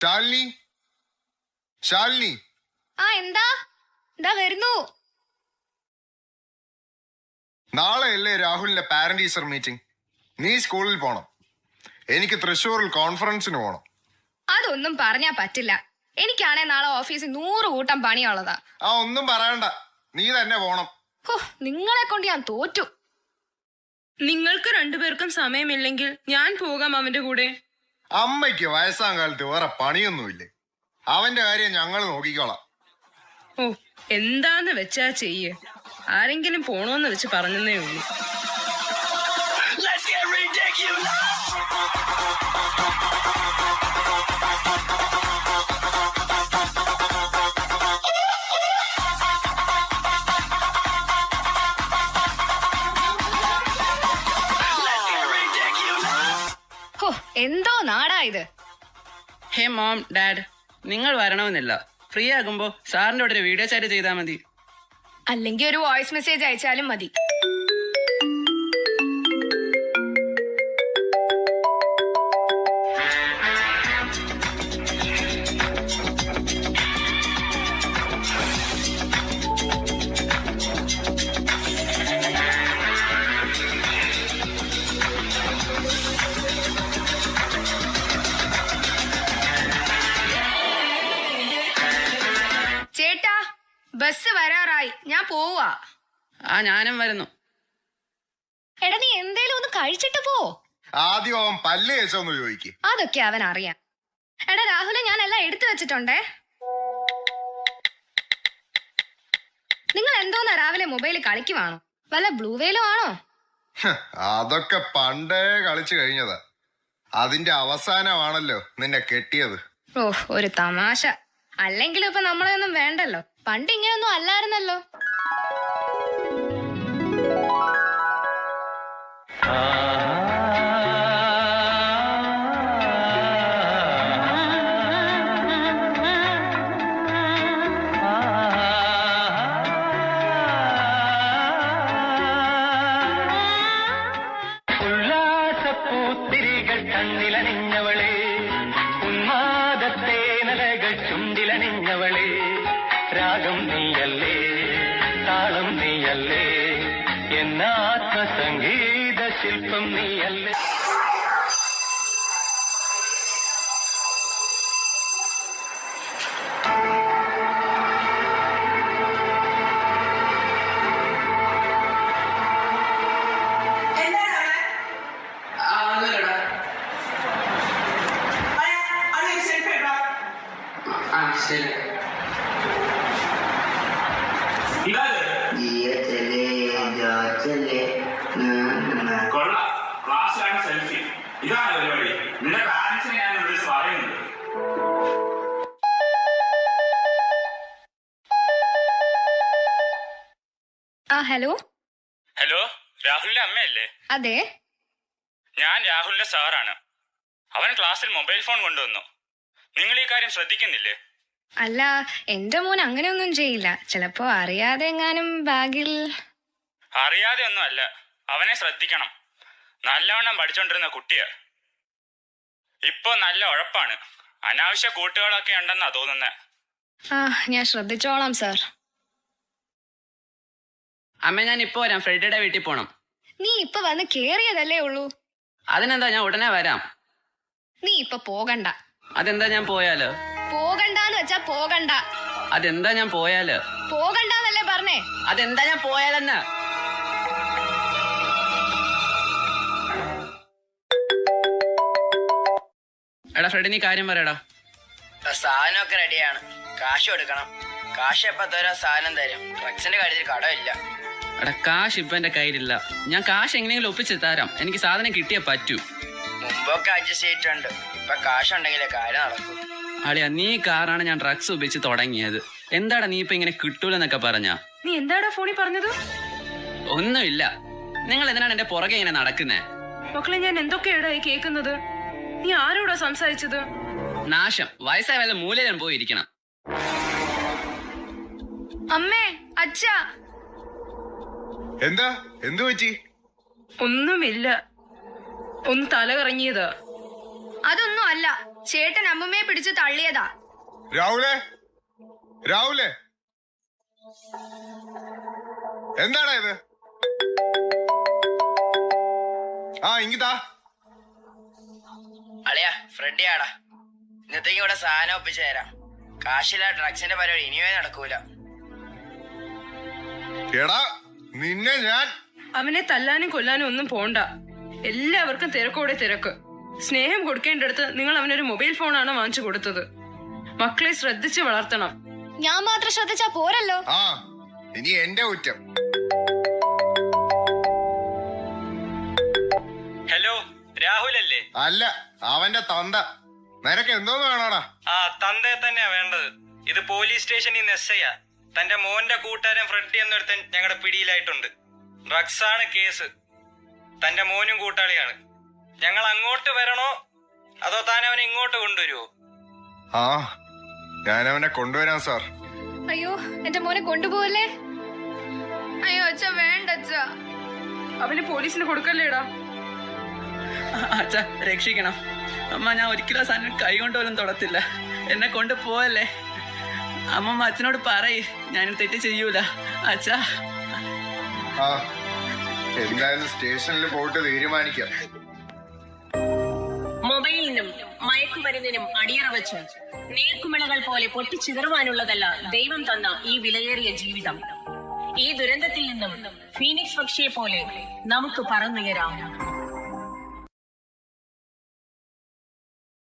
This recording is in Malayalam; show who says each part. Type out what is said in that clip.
Speaker 1: ശാലിനി, ശാലിനി.
Speaker 2: ആ എന്താ വരുന്നു.
Speaker 1: നാളെ അല്ലേ രാഹുലിന്റെ പാരന്റ് ടീച്ചർ മീറ്റിംഗ്? നീ സ്കൂളിൽ പോണം. എനിക്ക് തൃശ്ശൂരിൽ കോൺഫറൻസിന് പോണം.
Speaker 2: അതൊന്നും പറഞ്ഞാ പറ്റില്ല. എനിക്കാണെ നാളെ ഓഫീസിൽ 100 കൂട്ടം പണിയുള്ളതാ.
Speaker 1: ഒന്നും പറയണ്ട, നീ തന്നെ പോണം.
Speaker 2: നിങ്ങളെ കൊണ്ട് ഞാൻ തോറ്റു.
Speaker 3: നിങ്ങൾക്ക് രണ്ടുപേർക്കും സമയമില്ലെങ്കിൽ ഞാൻ പോകാം അവന്റെ കൂടെ.
Speaker 1: അമ്മയ്ക്ക് വയസ്സാം കാലത്ത് വേറെ പണിയൊന്നുമില്ലേ? അവന്റെ കാര്യം ഞങ്ങൾ നോക്കിക്കോളാം.
Speaker 3: ഓ, എന്താന്ന് വെച്ചാ ചെയ്യ്. ആരെങ്കിലും പോണോന്ന് വെച്ച് പറഞ്ഞതേ ഉള്ളൂ.
Speaker 2: എന്തോ നാടാ ഇത്.
Speaker 4: ഹേ മോം, ഡാഡ്, നിങ്ങൾ വരണമെന്നില്ല. ഫ്രീ ആകുമ്പോ സാറിന്റെ കൂടെ ഒരു വീഡിയോ ചാറ്റ് ചെയ്താൽ മതി.
Speaker 2: അല്ലെങ്കിൽ ഒരു വോയിസ് മെസ്സേജ് അയച്ചാലും മതി. ചേട്ടാ, ബസ് വരാറായി, ഞാൻ പോവാ.
Speaker 4: ഞാനും വരുന്നു.
Speaker 2: എടാ, നീ എന്തേലും ഒന്ന് കഴിച്ചിട്ട് പോ.
Speaker 1: ആദ്യം അവൻ പല്ല് കേസൊന്ന് ചോദിക്ക്.
Speaker 2: അതൊക്കെ അവൻ അറിയാം. എടാ രാഹുലെ, ഞാൻ എല്ലാം എടുത്തു വെച്ചിട്ടുണ്ടേ. നിങ്ങൾ എന്തോന്നാ രാവിലെ മൊബൈലിൽ കളിക്കുവാണോ? വല്ല ബ്ലൂ വെയിലും ആണോ?
Speaker 1: അതൊക്കെ പണ്ടേ കളിച്ചു കഴിഞ്ഞതാ. അതിന്റെ അവസാനമാണല്ലോ നിന്നെ കെട്ടിയത്.
Speaker 2: ഓ, ഒരു തമാശ. അല്ലെങ്കിലും ഇപ്പൊ നമ്മളെ ഒന്നും വേണ്ടല്ലോ. പണ്ട് ഇങ്ങനെയൊന്നും അല്ലായിരുന്നല്ലോ.
Speaker 5: ഉല്ലാസപ്പൂത്തിരികൾ കണ്ണിലണിഞ്ഞവളെ, ഉന്മാദത്തേനലകൾ ചുണ്ടിലണിഞ്ഞവളെ, രാഗം നീയല്ലേ, താളം നീയല്ലേ, എന്നാത്മസംഗീത ശില്പം നീയല്ലേ.
Speaker 6: ക്ലാസ്സിലാണ് സെൽഫി. ഇതാണ് പരിപാടി. നിന്റെ പാരന്റ്സിനെ ഞാൻ വിളിച്ച് പറയുന്നുണ്ട്.
Speaker 2: ഹലോ.
Speaker 7: ഹലോ, രാഹുലിന്റെ അമ്മയല്ലേ?
Speaker 2: അതെ,
Speaker 7: ഞാൻ രാഹുലിന്റെ സാറാണ്. അവൻ ക്ലാസ്സിൽ മൊബൈൽ ഫോൺ കൊണ്ടുവന്നു. നിങ്ങൾ ഈ കാര്യം ശ്രദ്ധിക്കുന്നില്ലേ?
Speaker 2: അല്ല, എന്റെ മോൻ അങ്ങനെയൊന്നും ചെയ്യില്ല. ചിലപ്പോ അറിയാതെ എങ്ങാനും ബാഗിൽ.
Speaker 7: അറിയാതെ ഒന്നും അല്ല, അവനെ ശ്രദ്ധിക്കണം. നല്ലവണ്ണം പഠിച്ചോണ്ടിരുന്ന കുട്ടിയാ. ഇപ്പൊ നല്ല ഉഴപ്പാണ്. അനാവശ്യ കൂട്ടുകളൊക്കെ ഉണ്ടെന്നാ തോന്നുന്നേ.
Speaker 2: ഞാൻ ശ്രദ്ധിച്ചോളാം സാർ.
Speaker 4: അമ്മ, ഞാൻ ഇപ്പൊ വരാം. ഫ്രെഡിയുടെ വീട്ടിൽ പോണം.
Speaker 2: നീ ഇപ്പൊ വന്ന് കേറിയതല്ലേ ഉള്ളൂ.
Speaker 4: അതിനെന്താ, ഞാൻ ഉടനെ വരാം.
Speaker 2: നീ ഇപ്പൊ പോകണ്ട.
Speaker 4: അതെന്താ ഞാൻ പോയാലോ?
Speaker 2: പോകണ്ടെന്ന് വെച്ചാ പോകണ്ട.
Speaker 4: അതെന്താ ഞാൻ പോയാലോ?
Speaker 2: പോകണ്ടെന്നല്ലേ പറഞ്ഞേ.
Speaker 4: അതെന്താ ഞാൻ പോയാലെന്ന്? എടാ ഫ്രെഡ്, നീ കാര്യം പറയടാ.
Speaker 8: സാധനമൊക്കെ റെഡിയാണ്. കാശ് കൊടുക്കണം. കാശ് എപ്പോ തരാം? സാധനം തരും. ഡ്രഗ്സിന്റെ കാര്യത്തിൽ കടമില്ല.
Speaker 4: എടാ, കാശ് ഇപ്പൊ എന്റെ കയ്യിലില്ല. ഞാൻ കാശ് എങ്ങനെയെങ്കിലും ഒപ്പിച്ച് തരാം. എനിക്ക് സാധനം കിട്ടിയേ പറ്റൂ.
Speaker 8: മുമ്പൊക്കെ അഡ്ജസ്റ്റ് ചെയ്തിട്ടുണ്ട്. ഇപ്പൊ കാശ് ഉണ്ടെങ്കിലേ കാര്യം നടക്കും.
Speaker 4: അളിയാ, നീ കാറാണ് ഞാൻ ഡ്രഗ്സ് ഉപയോഗിച്ച് തുടങ്ങിയത്. എന്താടാ നീ ഇപ്പൊ ഇങ്ങനെ കിട്ടൂലെന്നൊക്കെ പറഞ്ഞാ?
Speaker 3: നീ എന്താടാ ഫോണിൽ പറഞ്ഞത്?
Speaker 4: ഒന്നുമില്ല. നിങ്ങൾ എന്തിനാണ് എന്റെ പുറകെ ഇങ്ങനെ നടക്കുന്നേ?
Speaker 3: മക്കളെ, ഞാൻ എന്തൊക്കെയാടാ ഈ കേൾക്കുന്നത്? നീ ആരോടാ സംസാരിച്ചത്?
Speaker 4: നാശം. വയസ്സായ വല്ല മൂലയിലും പോയിരിക്കണം.
Speaker 2: അമ്മേ, അച്ഛാ.
Speaker 1: എന്താ, എന്തു പറ്റി?
Speaker 3: ഒന്നുമില്ല, ഒന്ന് തല കറങ്ങിയതാ.
Speaker 2: അതൊന്നും അല്ല. ചേട്ടൻ അമ്മമ്മയെ പിടിച്ച് തള്ളിയതാ.
Speaker 1: രാഹുലേ, രാഹുലേ, എന്താടാ ഇത്? ആ ഇങ്ങിതാ.
Speaker 8: അളിയാ ഫ്രെഡിയാടാ, ഇന്നത്തേക്ക് ഇവിടെ സാധനം ഒപ്പിച്ചു തരാം. കാശില്ല, ഡ്രഗ്സിന്റെ പരിപാടി ഇനിയേ നടക്കൂല.
Speaker 1: എടാ നിന്നെ ഞാൻ.
Speaker 3: അവനെ തല്ലാനും കൊല്ലാനും ഒന്നും പോണ്ട. എല്ലാവർക്കും തിരക്കോടെ തിരക്ക്. സ്നേഹം കൊടുക്കേണ്ടടുത്ത് നിങ്ങൾ അവനൊരു മൊബൈൽ ഫോണാണ് വാങ്ങിച്ചു കൊടുത്തത്. മക്കളെ ശ്രദ്ധിച്ച് വളർത്തണം.
Speaker 2: ഞാൻ മാത്രം ശ്രദ്ധിച്ചാ പോരല്ലോ.
Speaker 1: ആ ഇനി എന്റെ കുറ്റം.
Speaker 7: ഹലോ, രാഹുൽ അല്ലേ?
Speaker 1: അല്ല, അവന്റെ തന്ത. നിനക്ക് എന്തോന്ന് വേണോടാ?
Speaker 7: ആ, തന്തയെ തന്നെയാ വേണ്ടത്. ഇത് പോലീസ് സ്റ്റേഷനിൽ നിന്ന് എസ്ഐയാ. തന്റെ മോന്റെ കൂട്ടുകാരൻ ഫ്രെഡി എന്നൊരുത്തൻ ഞങ്ങളുടെ പിടിയിലായിട്ടുണ്ട്. ഡ്രഗ്സ് ആണ് കേസ്. തന്റെ മോനും കൂട്ടാളിയാണ്. ഞങ്ങൾ അങ്ങോട്ട് വരണോ അതോ താൻ അവനെ ഇങ്ങോട്ട് കൊണ്ടുവരുമോ?
Speaker 1: ആ ഞാനവനെ കൊണ്ടുവരാം സാർ.
Speaker 2: അയ്യോ, എന്റെ മോനെ കൊണ്ടുപോവല്ലേ.
Speaker 3: അയ്യോ അച്ഛ, വേണ്ട അച്ഛ. അവന് പോലീസിന് കൊടുക്കല്ലേടാ.
Speaker 4: അച്ഛ രക്ഷിക്കണം. അമ്മ, ഞാൻ ഒരിക്കലും സാധനം കൈ കൊണ്ടുപോലും തൊടത്തില്ല. എന്നെ കൊണ്ട് പോവല്ലേ. അമ്മമ്മ അച്ഛനോട് പറയ്, ഞാൻ തെറ്റ് ചെയ്യൂല. അച്ഛാ.
Speaker 1: ആ എന്തായാലും സ്റ്റേഷനിൽ പോയിട്ട് തീരുമാനിക്കാം.
Speaker 9: മൊബൈലിനും മയക്കുമരുന്നിനും അടിയറ വെച്ച് നീർക്കുമിളകൾ പോലെ പൊട്ടിച്ചിതറുവാനുള്ളതല്ല ദൈവം തന്ന ഈ വിലയേറിയ ജീവിതം. ഈ ദുരന്തത്തിൽ നിന്നും ഫീനിക്സ് പക്ഷിയെ പോലെ നമുക്ക് പറന്നുയരാം.